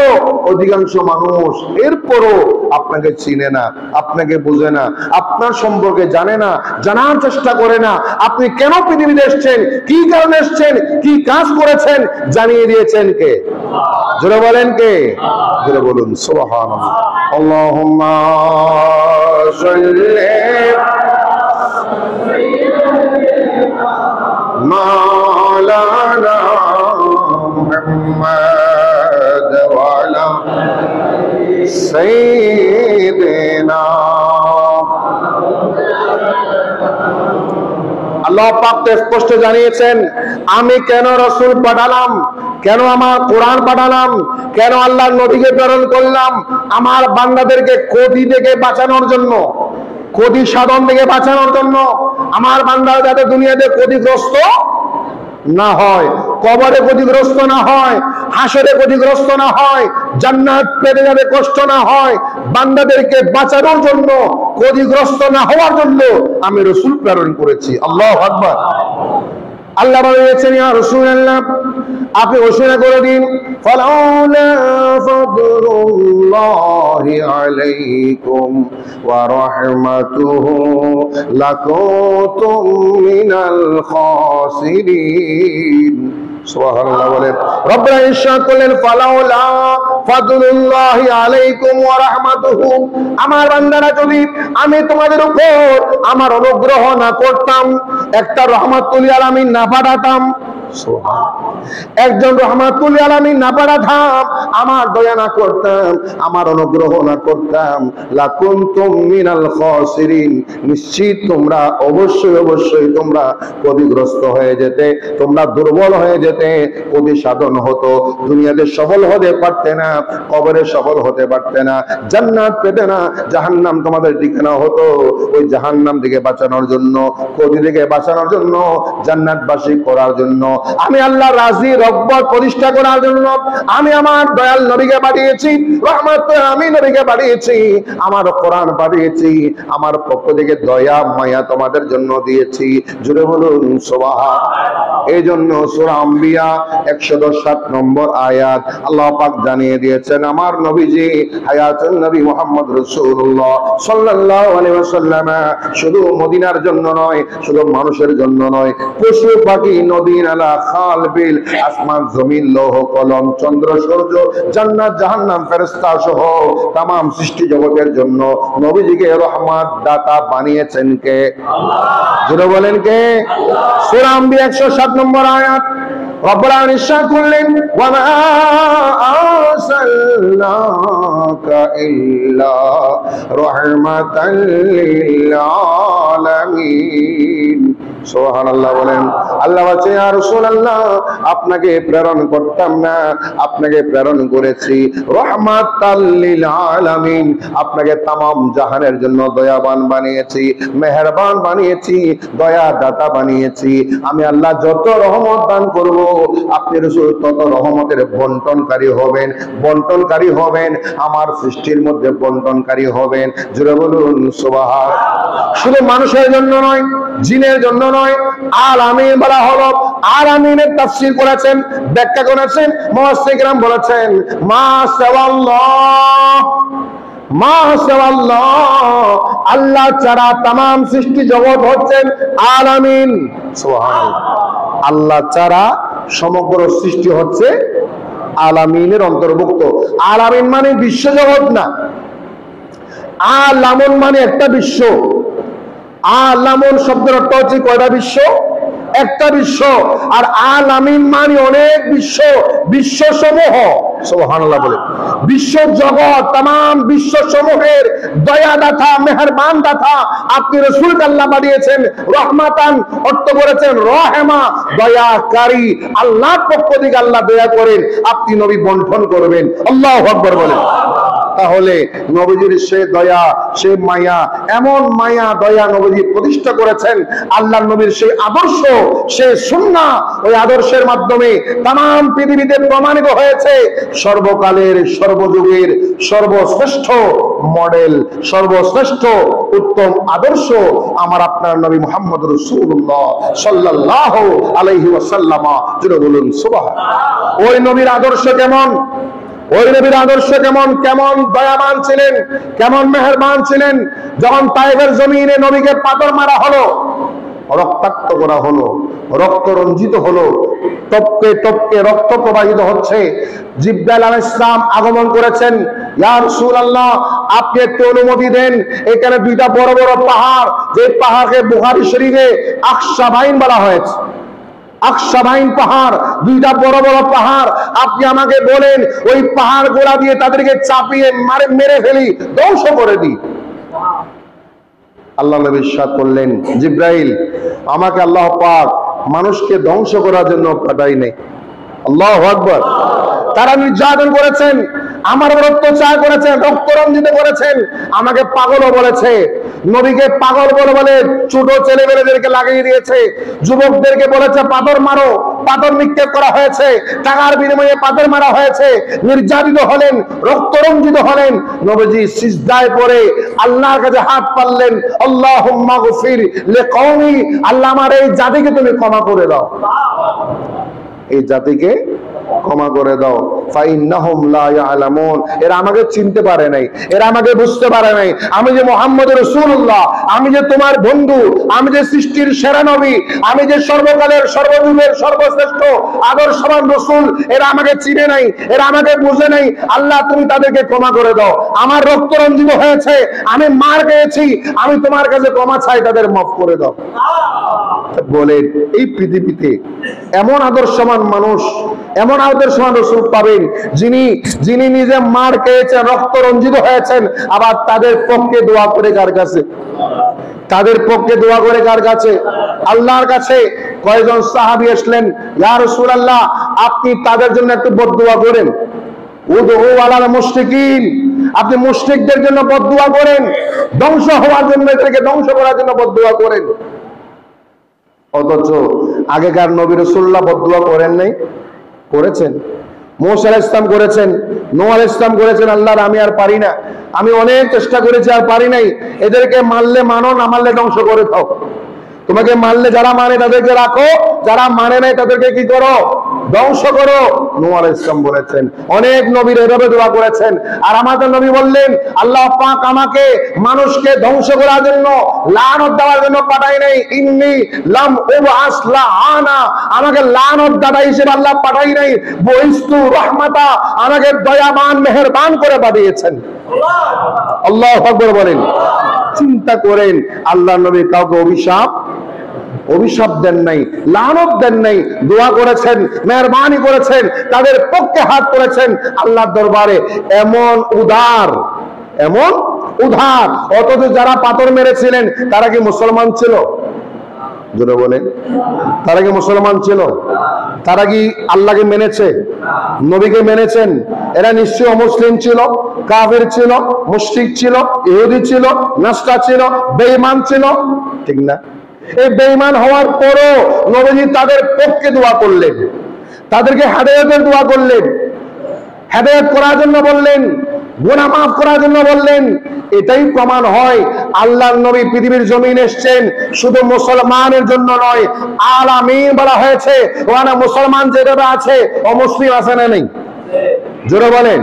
অধিকাংশ মানুষ এরপরও আপনাকে চিনে না, আপনাকে বুঝে না, আপনার সম্পর্কে জানে না, জানার চেষ্টা করে না। আপনি কেন পৃথিবীতে এসেছেন, কি কারণে এসেছেন, কি কাজ করেছেন, জানিয়ে দিয়েছেন কে? জোরে বলেন কে? জোরে বলুন সুবহানাল্লাহ। আল্লাহুম্মা সাল্লি মাওলানা মুহাম্মদ ওয়া আলা সাইয়্যিদিনা। আল্লাহ পাক স্পষ্ট জানিয়েছেন আমি কেন রাসূল পাঠালাম, কেন আমার কোরআন পাঠালাম, কেন আল্লাহর নবীকে প্রেরণ করলাম? আমার বান্দাদেরকে ক্ষতি থেকে বাঁচানোর জন্য, ক্ষতি সাধন থেকে বাঁচানোর জন্য। আমার বান্দারা যাতে দুনিয়াতে ক্ষতিগ্রস্ত না হয়, কবরে ক্ষতিগ্রস্ত না হয়, হাসরে ক্ষতিগ্রস্ত না হয়, জান্নাত পেতে যাবে কষ্ট না হয়, বান্দাদেরকে বাঁচানোর জন্য, ক্ষতিগ্রস্ত না হওয়ার জন্য আমি রাসূল প্রেরণ করেছি। আল্লাহু আকবার। আল্লাহ বলেছেন ইয়া রাসূলুল্লাহ, আপনি ঘোষণা করে দিন ফালাউলা ফাদলুল্লাহি আলাইকুম ওয়া রাহমাতুহু লাকুনতুম মিনাল খাসিরিন। সুবহানাল্লাহ বলেন। রব্বুল ইরশাদ করলেন ফালাউলা ফাদলুল্লাহি আলাইকুম ওয়া রাহমাতুহু, আমার বান্দারা যদি আমি তোমাদের উপর আমার অনুগ্রহ না করতাম, একটা রাহমাতুল লিল আলামিন না পাঠাতাম, একজন রাহমাতুল লিল আলামিন না পাঠাতাম, আমার দয়া না করতাম, আমার অনুগ্রহ না করতাম, লাকুনতুম মিনাল খাসিরিন, নিশ্চিত তোমরা অবশ্যই তোমরা ক্ষতিগ্রস্ত হয়ে যেতে, তোমরা দুর্বল হয়ে যেতে, ক্ষতি সাধন হতো, দুনিয়াতে সফল হতে পারতে না, কবরে সফল হতে পারতে না, জান্নাত পেতে না, জাহান্নাম তোমাদের ঠিকানা হতো। ওই জাহান্নাম থেকে বাঁচানোর জন্য, ক্ষতি থেকে বাঁচানোর জন্য, জান্নাতবাসী করার জন্য, আমি আল্লাহ রাজি রব্বত প্রতিষ্ঠা করার জন্য আমি আমার দয়াল নবীকে পাঠিয়েছি, রহমতের আমি নবীকে পাঠিয়েছি, আমার কোরআন পাঠিয়েছি, আমার পক্ষ থেকে দয়া মায়া তোমাদের জন্য দিয়েছি। জুড়ে বলুন সুবহানাল্লাহ। এই জন্য সূরা আম্বিয়া 107 নম্বর আয়াত আল্লাহ পাক জানিয়ে দিয়েছেন আমার নবীজি হায়াতুন নবী মুহাম্মদ রাসূলুল্লাহ সাল্লাল্লাহু আলাইহি ওয়াসাল্লাম শুধু মদিনার জন্য নয়, শুধু মানুষের জন্য নয়, পশু পাখি নদী নালা খাল বিল আসমান জমিন লৌহ কলম চন্দ্র সূর্য জান্নাত জাহান্নাম ফেরেশতা সহ तमाम সৃষ্টি জগতের জন্য নবীজিকে রহমত দাতা বানিয়েছেন কে? আল্লাহ। জোরে বলেন কে? আল্লাহ। সূরা আম্বিয়া 107 নম্বর আয়াত রব্বুল আলামিন ইরশাদ করলেন ওয়া মা আরসালনাকা ইল্লা রাহমাতাল লিল আলামিন। সুবহানাল্লাহ বলেন। আল্লাহ বলছে ইয়া রাসূলুল্লাহ আপনাকে প্রেরণ করতাম না, আপনাকে প্রেরণ করেছি রাহমাতাল লিল আলামিন, আপনাকে तमाम জাহানের জন্য দয়াবান বানিয়েছি, মেহেরবান বানিয়েছি, দয়া দাতা বানিয়েছি। আমি আল্লাহ যত রহমত দান করব আপনি রাসূল তত রহমতের বন্টনকারী হবেন, বন্টনকারী হবেন, আমার সৃষ্টির মধ্যে বন্টনকারী হবেন। জোরে বলুন সুবহান। শুধু মানুষের জন্য নয়, জিনের জন্য নয়, আলামিন বলা হলো। আলামিনের তাফসীর করেছেন, ব্যাখ্যা করেছেন মুফাসসির کرام বলেছেন মা সাওয়াল্লাহ, মা সাওয়াল্লাহ, আল্লাহ ছাড়া तमाम সৃষ্টি জগৎ হচ্ছেন আলামিন। সুবহানাল্লাহ। আল্লাহ ছাড়া সমগ্র সৃষ্টি হচ্ছে আলামিনের অন্তর্ভুক্ত। আলামিন মানে বিশ্ব জগৎ না, আলামুন মানে একটা বিশ্ব। আলামুন শব্দের অর্থ হচ্ছে কয়টা বিশ্ব? একটা বিশ্ব। আর আলামিন মানে অনেক বিশ্ব, বিশ্ব সমূহ। সুবহানাল্লাহ বলে বিশ্ব জগৎ, तमाम বিশ্ব সমূহের দয়া দাতা, মেহেরবান দাতা আপনি রাসূলকে আল্লাহ বানিয়েছেন রহমাতান, অর্থ করেছেন রহেমা, দয়াকারী। আল্লাহর পক্ষ থেকে আল্লাহ দয়া করেন, আপনি নবী বন্টন করবেন। আল্লাহু আকবার বলেন। তাহলে নবীজির সে দয়া, সে মায়া, এমন মায়া দয়া নবীজি প্রতিষ্ঠা করেছেন। আল্লাহর নবীর সেই আদর্শ, সেই সুন্নাহ, ওই আদর্শের মাধ্যমে तमाम পৃথিবীতে প্রমাণিত হয়েছে সর্বকালের, সর্বযুগের সর্বশ্রেষ্ঠ মডেল, সর্বশ্রেষ্ঠ উত্তম আদর্শ আমার আপনার নবী মুহাম্মদ রাসূলুল্লাহ সাল্লাল্লাহু আলাইহি ওয়াসাল্লাম। জোরে বলুন সুবহানাল্লাহ। ওই নবীর আদর্শ কেমন? ওই নবীর আদর্শ কেমন? কেমন দয়াবান ছিলেন, কেমন মেহেরবান ছিলেন। যখন তায়েফের জমিনে নবীকে পাথর মারা হলো, রক্তাক্ত করা হলো, রক্ত রঞ্জিত হলো, টপকে টপকে রক্ত প্রবাহিত হচ্ছে, জিবরাইল আলাইহিস সালাম আগমন করেছেন। ইয়া রাসূলুল্লাহ আপনি একটু অনুমতি দেন, এখানে দুইটা বড় বড় পাহাড়, যে পাহাড়কে বুখারী শরীফে আকশাবাইন বলা হয়েছে। আকশাবাইন পাহাড়, দুইটা বড় বড় পাহাড়, আপনি আমাকে বলেন ওই পাহাড় গোলা দিয়ে তাদেরকে চাপিয়ে মেরে ফেলি, ধ্বংস করে দিই। আল্লাহ নবী ইরশাদ করলেন জিবরাইল আমাকে আল্লাহ পাক মানুষকে ধ্বংস করার জন্য পাঠাই নাই। আল্লাহু আকবার। তারা নির্যাতন করেছেন, আমার উপর অত্যাচার করেছেন, রক্ত রঞ্জিত করেছেন, আমাকে পাগলও বলেছে। নবীকে পাগল বলে ছোট ছেলেমেয়েদেরকে লাগিয়ে দিয়েছে, যুবকদেরকে বলেছে পাথর মারো, পাথর নিক্ষেপ করা হয়েছে, টাকার বিনিময়ে পাথর মারা হয়েছে, নির্যাতিত হলেন, রক্ত রঞ্জিত হলেন। নবীজি সিজদায় পড়ে আল্লাহর কাছে হাত পাতলেন, আল্লাহুম্মা গফির লিকওমি, আল্লাহ আমার এই জাতিকে তুমি ক্ষমা করে দাও, এই জাতিকে ক্ষমা করে দাও। ফাইন্নাহুম লা ইয়ালামুন, এরা আমাকে চিনতে পারে নাই, এরা আমাকে বুঝতে পারে নাই। আমি যে মুহাম্মদ রাসূলুল্লাহ, আমি যে তোমার বন্ধু, আমি যে সৃষ্টির সেরা নবী, আমি যে সর্বকালের সর্বযুগের সর্বশ্রেষ্ঠ আদর্শবান রাসূল, এরা আমাকে চিনে নাই, এরা আমাকে বুঝে নাই। আল্লাহ তুমি তাদেরকে ক্ষমা করে দাও। আমার রক্ত রঞ্জিত হয়েছে, আমি মার খেয়েছি, আমি তোমার কাছে ক্ষমা চাই, তাদের মাফ করে দাও। বলেন এই পৃথিবীতে এমন আদর্শবান মানুষ, এমন আদর্শবান রাসূল পাবেন যিনি নিজে মার খেয়েছেন, রক্ত রঞ্জিত হয়েছেন, আবার তাদের পক্ষে দোয়া করে কার কাছে? তাদের পক্ষে দোয়া করে কার কাছে? আল্লাহর কাছে। কয়েকজন সাহাবী আসলেন, ইয়া রাসূলুল্লাহ আপনি তাদের জন্য একটু বদদুয়া করেন। উদউ আলাল মুশরিকিন, আপনি মুশরিকদের জন্য বদদুয়া করেন, ধ্বংস হওয়ার জন্য, এদেরকে ধ্বংস করার জন্য বদদুয়া করেন। অথচ আগেকার নবী রাসূলুল্লাহ বদদুয়া করেন নাই? করেছেন। মুসা আলাইহিস সালাম করেছেন, নূহ আলাইহিস সালাম করেছেন, আল্লাহর আমি আর পারি না, আমি অনেক চেষ্টা করেছি আর পারি নাই, এদেরকে মারলে মানো, না মারলে ধ্বংস করে দাও। তোমাকে মারলে যারা মানে তাদেরকে রাখো, যারা মানে নাই তাদেরকে কি করো? ধ্বংস করো। নূহ আলাইহিস সালাম বলেছেন, অনেক নবীর এভাবে দোয়া করেছেন। আর আমাদের নবী বললেন আল্লাহ পাক আমাকে মানুষকে ধ্বংস করার জন্য, লানত দেওয়ার জন্য পাঠাই নাই। ইন্নী লাম উবআস লাআনা, আমাকে লানত দাতা হিসেবে আল্লাহ পাঠাই নাই। বুইস্তু রাহমাতা, আমাকে দয়াবান মেহেরবান করে পাঠিয়েছেন। আল্লাহু আকবার বলেন। চিন্তা করেন, আল্লাহ নবী কাউকে অভিশাপ দেন নাই, লানত দেন নাই, দোয়া করেছেন, মেহেরবানি করেছেন, তাদের পক্ষে হাত করেছেন আল্লাহর দরবারে। এমন উদার, এমন উদার। অথচ যারা পাথর মেরেছিলেন তারা কি মুসলমান ছিল? জোরে বলেন। তারা কি মুসলমান ছিল? তারা কি আল্লাহকে মেনেছে, নবীকে মেনেছেন? এরা নিশ্চয়ই অমুসলিম ছিল, কাফের ছিল, মুশরিক ছিল, ইহুদি ছিল, নাস্তা ছিল, বেঈমান ছিল, ঠিক না? এই বেঈমান হওয়ার পরও নবীজি তাদের পক্ষে দোয়া করলেন, তাদেরকে হেদায়েতের দোয়া করলেন, হেদায়েত করার জন্য বললেন, গুনাহ মাফ করার জন্য বললেন। এটাই প্রমাণ হয় আল্লাহর নবী পৃথিবীর জমিনে এসেছেন শুধু মুসলমানের জন্য নয়, আলামিন বলা হয়েছে। ওখানে মুসলমান যেভাবে আছে অমুসলিম আছে না নেই? জোরে বলেন,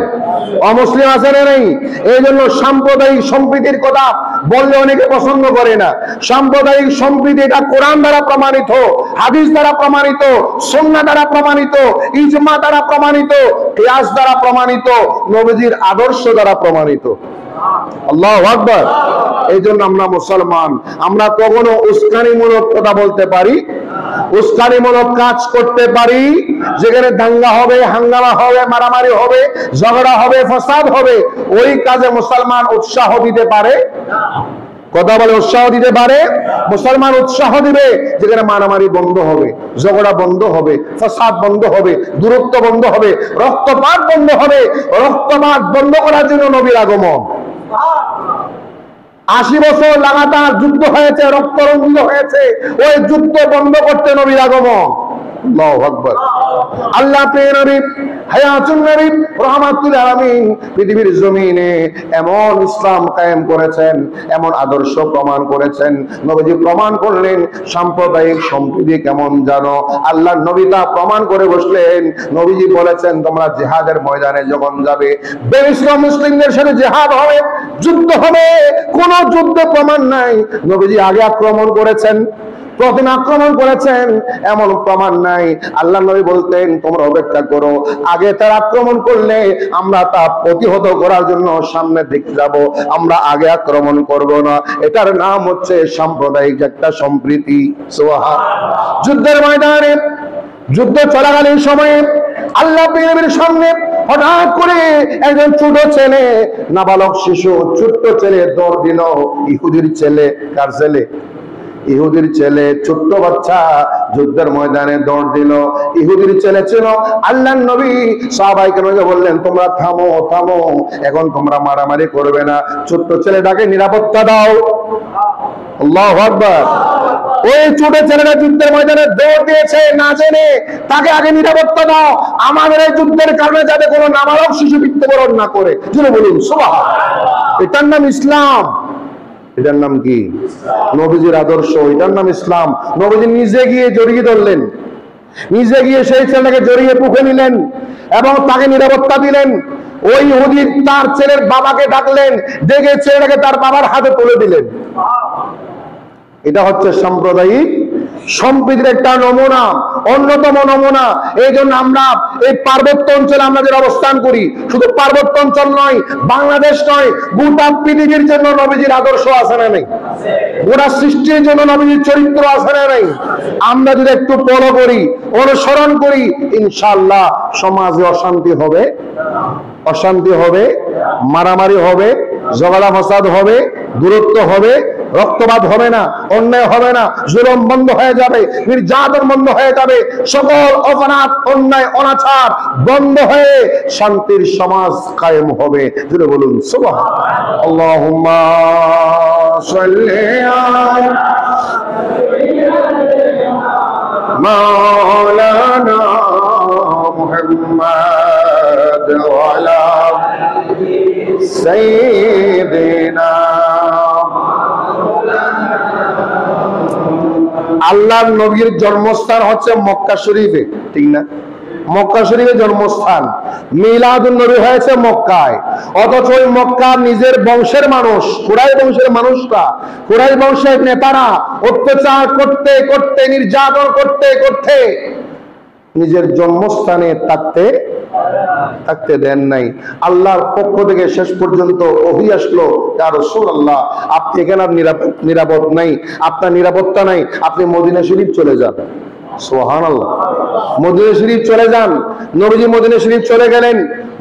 অমুসলিম আছে না নেই? এই জন্য সাম্প্রদায়িক সম্প্রীতির কথা বললে অনেকে পছন্দ করে না। সাম্প্রদায়িক সম্প্রীতি এটা কোরআন দ্বারা প্রমাণিত, হাদিস দ্বারা প্রমাণিত, সুন্নাহ দ্বারা প্রমাণিত, ইজমা দ্বারা প্রমাণিত, কিয়াস দ্বারা প্রমাণিত, নবীজির আদর্শ দ্বারা প্রমাণিত। আল্লাহু আকবার। এই জন্য আমরা মুসলমান, আমরা কখনো উস্কানিমূলক কথা বলতে পারি, উস্কানিমূলক কাজ করতে পারি, যেখানে দাঙ্গা হবে, হাঙ্গামা হবে, মারামারি হবে, ঝগড়া হবে, ফাসাদ হবে, ওই কাজে মুসলমান উৎসাহ দিতে পারে? কথা বলে উৎসাহ দিতে পারে? মুসলমান উৎসাহ দিবে যেখানে মারামারি বন্ধ হবে, ঝগড়া বন্ধ হবে, ফাসাদ বন্ধ হবে, দূরত্ব বন্ধ হবে, রক্তপাত বন্ধ হবে। রক্তপাত বন্ধ করার জন্য নবীর আগমন। 80 বছর লাগাতার যুদ্ধ হয়েছে, রক্ত রঞ্জিত হয়েছে, ওই যুদ্ধ বন্ধ করতে নবীর আগমন। আল্লাহু আকবার। আল্লাহ প্রিয় নবী হায়াতুন নবী রাহমাতুল আলামিন পৃথিবীর জমিনে এমন ইসলাম কায়েম করেছেন, এমন আদর্শ প্রমাণ করেছেন। নবীজি প্রমাণ করলেন সাম্প্রদায়িক সম্প্রীতি কেমন জানো? আল্লাহর নবী তা প্রমাণ করে বসলেন। নবীজি বলেছেন তোমরা জিহাদের ময়দানে যখন যাবে, বেইসলাম মুসলিমদের সাথে জিহাদ হবে, যুদ্ধ হবে, কোন যুদ্ধ প্রমাণ নাই নবীজি আগে আক্রমণ করেছেন, প্রথমে আক্রমণ করেছেন, এমন প্রমাণ নাই। আল্লাহ নবী বলতেন তোমরা অপেক্ষা করো, আগে তার আক্রমণ করলে আমরা তা প্রতিহত করার জন্য সামনে দিকে যাব, আমরা আগে আক্রমণ করব না। এটার নাম হচ্ছে সাম্প্রদায়িক একটা সম্প্রীতি। সুবহানাল্লাহ। যুদ্ধের ময়দানে যুদ্ধ চলাকালীন সময়ে আল্লাহ নবীর সামনে হঠাৎ করে একজন ছোট ছেলে, নাবালক শিশু, ছোট্ট ছেলে দৌড় দিল। ইহুদির ছেলে। কার ছেলে? ইহুদির ছেলে, ছোট্ট বাচ্চা যুদ্ধের ময়দানে দৌড় দিল। ইহুদির ছেলে ছিল। আল্লাহর নবী সাহাবায়ে কেরামকে বললেন তোমরা থামো, থামো, এখন তোমরা মারামারি করবে না, ছোট্ট ছেলেটাকে নিরাপত্তা দাও। আল্লাহু আকবার। ওই ছোট ছেলেটা যুদ্ধের ময়দানে দৌড় দিয়েছে না জেনে, তাকে আগে নিরাপত্তা দাও, আমাদের এই যুদ্ধের কারণে যাতে কোনো নাবালক শিশু মৃত্যুবরণ না করে। জোরে বলুন সুবহানাল্লাহ। এটার নাম ইসলাম। এটার নাম কি? নবীজির আদর্শ। এটার নাম ইসলাম। নবীজি নিজে গিয়ে জড়িয়ে ধরলেন, নিজে গিয়ে সেই ছেলেটাকে জড়িয়ে পুঁকে নিলেন এবং তাকে নিরাপত্তা দিলেন। ওই ইহুদি তার ছেলের বাবাকে ডাকলেন, ডেকে ছেলেটাকে তার বাবার হাতে তুলে দিলেন। এটা হচ্ছে সাম্প্রদায়িক সম্প্রীতির একটা নমুনা, অন্যতম নমুনা। এই জন্য আমরা এই পার্বত্য অঞ্চলে আমরা যে অবস্থান করি, শুধু পার্বত্য অঞ্চল নয়, বাংলাদেশ নয়, গোটা পৃথিবীর জন্য নবীজির আদর্শ আছে না নেই? গোটা সৃষ্টির জন্য নবীজির চরিত্র আছে না নেই? আমরা যদি একটু ফলো করি, অনুসরণ করি, ইনশাআল্লাহ সমাজে অশান্তি হবে, অশান্তি হবে, মারামারি হবে, ঝগড়া ফাসাদ হবে, দূরত্ব হবে, রক্তপাত হবে না, অন্যায় হবে না, জুলুম বন্ধ হয়ে যাবে, নির্যাতন বন্ধ হয়ে যাবে, সকল অপরাধ, অন্যায়, অনাচার বন্ধ হয়ে শান্তির সমাজ কায়েম হবে। জুড়ে বলুন সুবহানাল্লাহ। আল্লাহুম্মা সাল্লি আলা মাওলানা মুহাম্মাদ ওয়া আলা সাইয়্যিদিনা। আল্লাহর নবীর জন্মস্থান হচ্ছে মক্কা শরীফে, ঠিক না? মক্কা শরীফে জন্মস্থান। মিলাদুন নবী হয়েছে মক্কায়, অথচ ওই মক্কা নিজের বংশের মানুষ, কুরাই বংশের মানুষরা, কুরাই বংশের নেতারা অত্যাচার করতে করতে, নির্যাতন করতে করতে নিজের জন্মস্থানে থাকতে দেন নাই। আল্লাহর পক্ষ থেকে শেষ পর্যন্ত ওহী আসলো, ইয়া রাসূলুল্লাহ আপনি এখানে নিরাপদ নাই, আপনার নিরাপত্তা নাই, আপনি মদিনা শরীফ চলে যান। সুবহানাল্লাহ। মদিনা শরীফ চলে যান। নবীজি মদিনা শরীফ চলে গেলেন।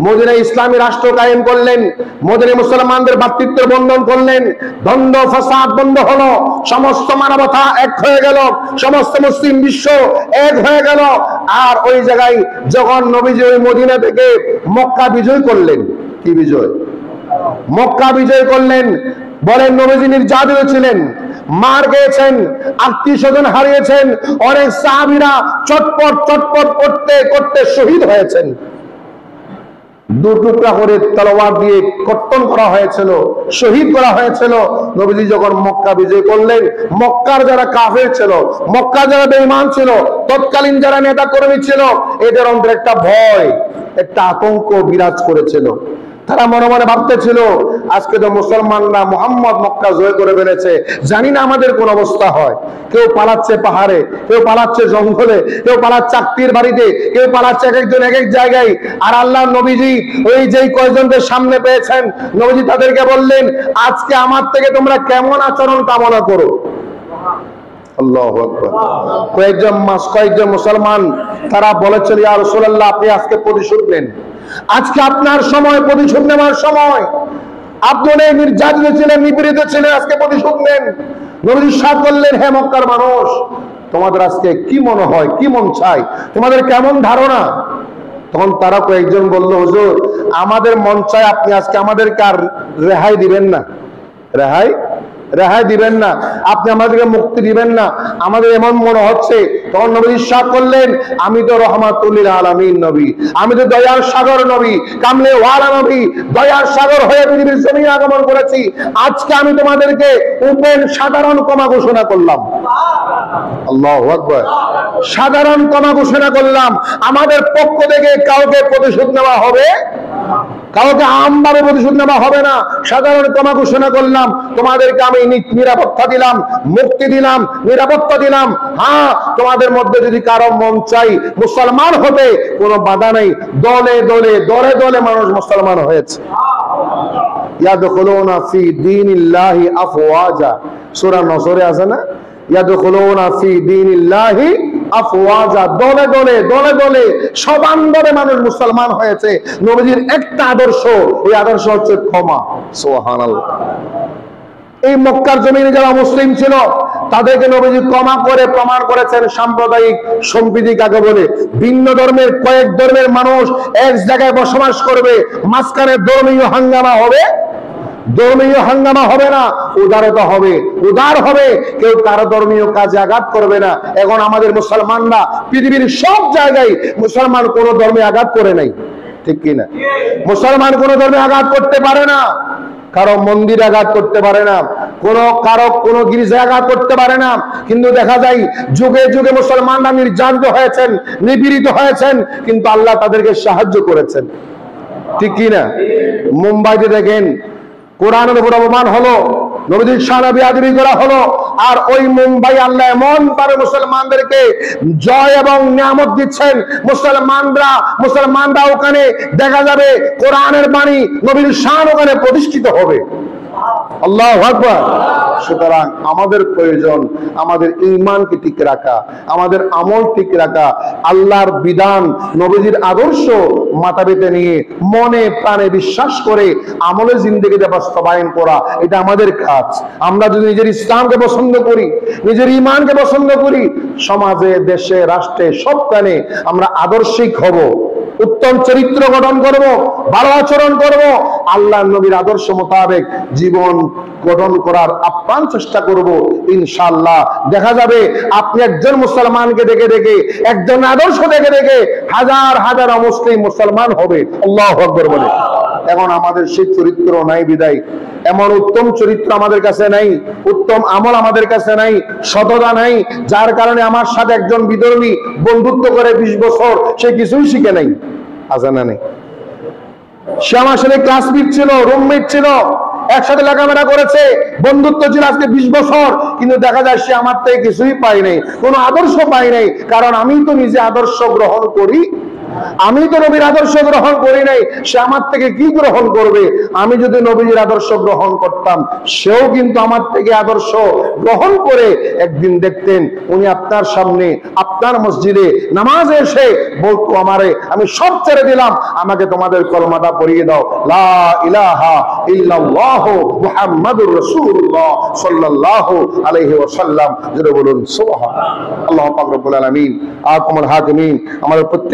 মদিনায় ইসলামী রাষ্ট্র কায়েম করলেন, মদিনায় মুসলমানদের ভ্রাতৃত্বের বন্ধন করলেন, দ্বন্দ্ব ফাসাদ বন্ধ হলো, সমস্ত মানবতা এক হয়ে গেল, সমস্ত মুসলিম বিশ্ব এক হয়ে গেল। আর ওই জায়গায় যখন নবীজি ওই মদিনা থেকে মক্কা বিজয় করলেন, কি বিজয়? মক্কা বিজয় করলেন। বলেন নবীজি নির্যাতিত ছিলেন, মার খেয়েছেন, আত্মীয় স্বজন হারিয়েছেন, অনেক সাহাবীরা চটপট চটপট করতে করতে শহীদ হয়েছেন। দু টুকরা করে তলোয়ার দিয়ে কর্তন করা হয়েছিল, শহীদ করা হয়েছিল। নবীজি যখন মক্কা বিজয় করলেন, মক্কার যারা কাফের ছিল, মক্কার যারা বেঈমান ছিল, তৎকালীন যারা নেতা কর্মী ছিল, এদের অন্তরে একটা ভয়, একটা আতঙ্ক বিরাজ করেছিল। তারা মনে মনে ভাবতেছিল, আজকে তো মুসলমানরা মুহাম্মদ মক্কা জয় করে ফেলেছে, জানি না আমাদের কোন অবস্থা হয়। কেউ পালাচ্ছে পাহাড়ে, কেউ পালাচ্ছে জঙ্গলে, কেউ পালাচ্ছে চাকরির বাড়িতে, কেউ পালাচ্ছে এক একজন এক এক জায়গায়। আর আল্লাহ নবীজি ওই যেই কয়েকজনকে সামনে পেয়েছেন, নবীজি তাদেরকে বললেন, আজকে আমার থেকে তোমরা কেমন আচরণ কামনা করো। আল্লাহু আকবার। কয়েকজন মুসলমান তারা বলেছিল, ইয়া রাসূলুল্লাহ, আপনি আজকে প্রতিশোধ নেন, আজকে আপনার সময়, প্রতিশোধ নেওয়ার সময়। আপনি নির্যাতিত ছিলেন, নিপীড়িত ছিলেন, আজকে প্রতিশোধ নেন। নবীজি সাথ বললেন, হে মক্কার মানুষ, তোমাদের আজকে কি মনে হয়, কি মন চায়, তোমাদের কেমন ধারণা? তখন তারা কয়েকজন বলল, হুজুর, আমাদের মন চায় আপনি আজকে আমাদেরকে আর রেহাই দিবেন না, রেহাই দিবেন না, আপনি আমাদেরকে মুক্তি দিবেন না, আমাদের এমন মনে হচ্ছে। তখন নবী ইরশাদ করলেন, আমি তো রহমাতুল লিল আলামিন নবী, আমি তো দয়ার সাগর নবী, কামলে ওয়ালা নবী, দয়ার সাগর হয়ে পৃথিবীর জমিনে আগমন করেছি। আজকে আমি তোমাদেরকে ওপেন সাধারণ ক্ষমা ঘোষণা করলাম। আল্লাহু আকবার। সাধারণ ক্ষমা ঘোষণা করলাম, আমাদের পক্ষ থেকে কাউকে প্রতিশোধ নেওয়া হবে, কাউকে আমভাবে প্রতিশোধ নেওয়া হবে না। সাধারণ ক্ষমা ঘোষণা করলাম, তোমাদেরকে আমি নিরাপত্তা দিলাম, মুক্তি দিলাম, নিরাপত্তা দিলাম। হ্যাঁ, তোমাদের মধ্যে যদি কারো মন চাই মুসলমান হতে, কোনো বাধা নেই। দলে দলে দলে দলে মানুষ মুসলমান হয়েছে। ইয়াদখুলুনা ফি দীনিল্লাহি আফওয়াজা, সূরা নসরে আছে না? ইয়াদখুলুনা ফি দীনিল্লাহি আফওয়াজা, দলে দলে দলে দলে সবান্ধবে মানুষ মুসলমান হয়েছে। নবীজির একটা আদর্শ, এই আদর্শ হচ্ছে ক্ষমা। সুবহানাল্লাহ। এই মক্কার জমিনে যারা মুসলিম ছিল, তাদেরকে নবীজি ক্ষমা করে প্রমাণ করেছেন সাম্প্রদায়িক সম্প্রীতি কাকে বলে। ভিন্ন ধর্মের, কয়েক ধর্মের মানুষ এক জায়গায় বসবাস করবে, মাঝখানে ধর্মীয় হাঙ্গামা হবে, ধর্মীয় হাঙ্গামা হবে না, উদারতা হবে, উদার হবে, কেউ কারো ধর্মীয় কাজে আঘাত করবে না। এখন আমাদের মুসলমানরা পৃথিবীর সব জায়গায়, মুসলমান কোন ধর্মে আঘাত করে নাই, ঠিক কিনা? মুসলমান কোন ধর্মে আঘাত করতে পারে না, কারো মন্দির আঘাত করতে পারে না, কোন গির্জায় আঘাত করতে পারে না। কিন্তু দেখা যায় যুগে যুগে মুসলমানরা নির্যাতিত হয়েছেন, নিপীড়িত হয়েছেন, কিন্তু আল্লাহ তাদেরকে সাহায্য করেছেন, ঠিক কিনা? মুম্বাইতে দেখেন, কোরআনের উপর অপমান হলো, নবীজির শানে বেয়াদবি করা হলো, আর ওই মুম্বাই আল্লাহ এমন ভাবে মুসলমানদেরকে জয় এবং নিয়ামত দিচ্ছেন। মুসলমানরা ওখানে দেখা যাবে কোরআনের বাণী, নবীর শান ওখানে প্রতিষ্ঠিত হবে। আল্লাহু আকবার। সুতরাং আমাদের প্রয়োজন আমাদের ঈমানকে ঠিক রাখা, আমাদের আমল ঠিক রাখা, আল্লাহর বিধান, নবীজির আদর্শ মাথা পেতে নিয়ে মনে প্রাণে বিশ্বাস করে আমলে জিন্দেগিতে বাস্তবায়ন করা, এটা আমাদের কাজ। আমরা যদি নিজের ইসলামকে পছন্দ করি, নিজের ঈমানকে পছন্দ করি, সমাজে, দেশে, রাষ্ট্রে সবখানে আমরা আদর্শিক হব, উত্তম চরিত্র গঠন করব, ভালো আচরণ করব, আল্লাহ নবীর আদর্শ মোতাবেক জীবন গঠন করার আপ্রাণ চেষ্টা করব। ইনশাআল্লাহ দেখা যাবে আপনি একজন মুসলমানকে দেখে দেখে, একজন আদর্শ দেখে দেখে হাজার হাজার অমুসলিম মুসলমান হবে। আল্লাহু আকবার বলে। এখন আমাদের সেই চরিত্র নাই বিদায়, এমন উত্তম চরিত্র আমাদের কাছে নাই, উত্তম আমল আমাদের কাছে নাই, সততা নাই, যার কারণে আমার সাথে একজন বিধর্মী বন্ধুত্ব করে 20 বছর, সে কিছুই শিখে নাই। আছে না নেই? সে আমার সাথে ক্লাসমেট ছিল, রুমমেট ছিল, একসাথে লেখাপড়া করেছে, বন্ধুত্ব ছিল আজকে 20 বছর, কিন্তু দেখা যায় সে আমার থেকে কিছুই পাই নাই, কোনো আদর্শ পাই নাই। কারণ আমি তো নিজে আদর্শ গ্রহণ করি আমি তো নবীর আদর্শ গ্রহণ করি নাই, সে আমার থেকে কি গ্রহণ করবে? আমি যদি নবীর আদর্শ গ্রহণ করতাম, সেও কিন্তু আমার থেকে আদর্শ গ্রহণ করে একদিন দেখতেন উনি আপনার সামনে আপনার মসজিদে নামাজে এসে বলতো, আমারে আমি সব ছেড়ে দিলাম, আমাকে তোমাদের কলমাটা পড়িয়ে দাও, লা ইলাহা ইল্লাল্লাহু মুহাম্মাদুর রাসূলুল্লাহ সাল্লাল্লাহু আলাইহি ওয়াসাল্লাম। জোরে বলুন সুবহানাল্লাহ। আল্লাহ পাক রব্বুল আলামিন আহকামুল হাকিমিন আমাদের প্রত্যেক